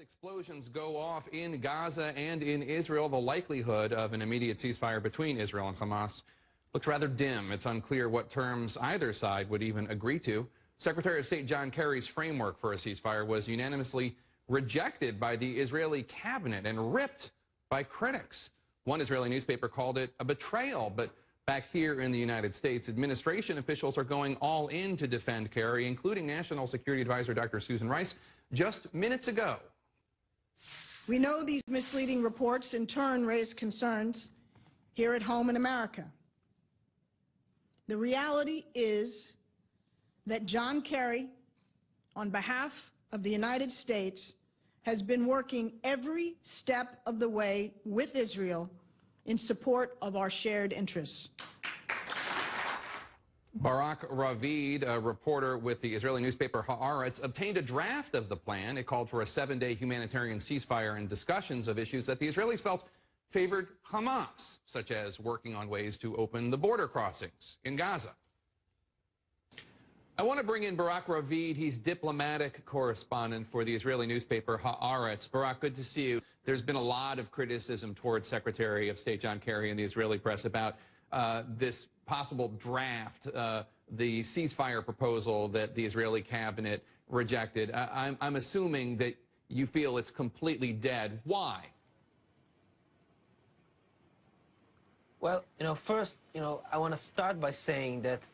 Explosions go off in Gaza and in Israel. The likelihood of an immediate ceasefire between Israel and Hamas looks rather dim. It's unclear what terms either side would even agree to. Secretary of State John Kerry's framework for a ceasefire was unanimously rejected by the Israeli cabinet and ripped by critics. One Israeli newspaper called it a betrayal, but back here in the United States, administration officials are going all in to defend Kerry, including National Security Advisor Dr. Susan Rice just minutes ago. We know these misleading reports in turn raise concerns here at home in America. The reality is that John Kerry, on behalf of the United States, has been working every step of the way with Israel in support of our shared interests. Barak Ravid, a reporter with the Israeli newspaper Haaretz, obtained a draft of the plan. It called for a 7-day humanitarian ceasefire and discussions of issues that the Israelis felt favored Hamas, such as working on ways to open the border crossings in Gaza. I want to bring in Barak Ravid. He's diplomatic correspondent for the Israeli newspaper Haaretz. Barak, good to see you. There's been a lot of criticism towards Secretary of State John Kerry and the Israeli press about this possible draft, the ceasefire proposal that the Israeli cabinet rejected. I'm assuming that you feel it's completely dead. Why? Well, first, I want to start by saying that,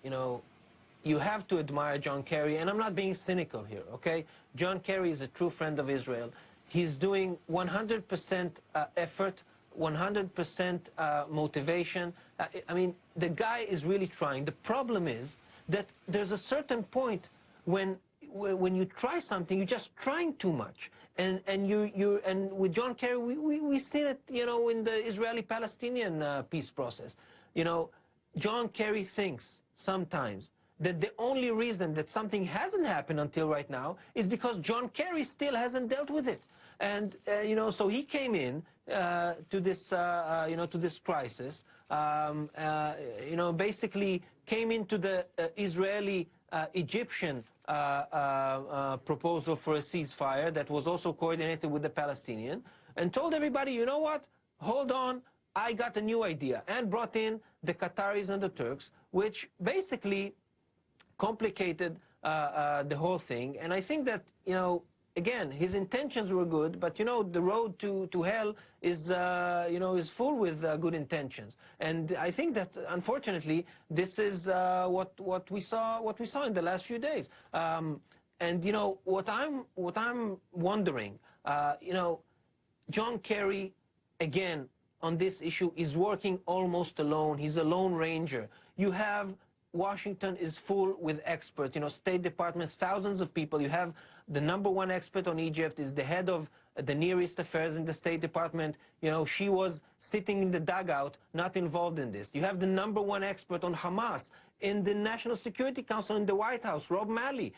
you have to admire John Kerry, and I'm not being cynical here, okay? John Kerry is a true friend of Israel. He's doing 100% effort, 100% motivation. I mean, the guy is really trying. The problem is that there's a certain point when you try something, you're just trying too much. And with John Kerry, we see it, in the Israeli-Palestinian peace process. John Kerry thinks sometimes that the only reason that something hasn't happened until right now is because John Kerry still hasn't dealt with it. And, so he came in to this, to this crisis, basically came into the Israeli-Egyptian proposal for a ceasefire that was also coordinated with the Palestinian, and told everybody, you know what, hold on, I got a new idea, and brought in the Qataris and the Turks, which basically complicated the whole thing. And I think that, again, his intentions were good, but the road to hell is is full with good intentions. And I think that unfortunately this is what we saw in the last few days. And what I'm wondering, John Kerry, again, on this issue is working almost alone. He's a lone ranger. You have Washington is full with experts, State Department, thousands of people. You have the #1 expert on Egypt, is the head of the Near East affairs in the State Department. She was sitting in the dugout, not involved in this. You have the #1 expert on Hamas in the National Security Council in the White House, Rob Malley.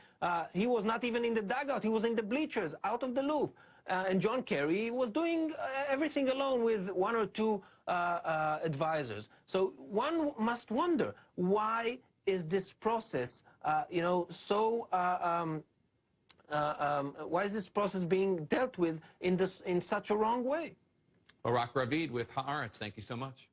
He was not even in the dugout. He was in the bleachers, out of the loop. And John Kerry was doing everything alone with 1 or 2 advisors. So one must wonder, why is this process, why is this process being dealt with in such a wrong way? Barak Ravid with Haaretz, thank you so much.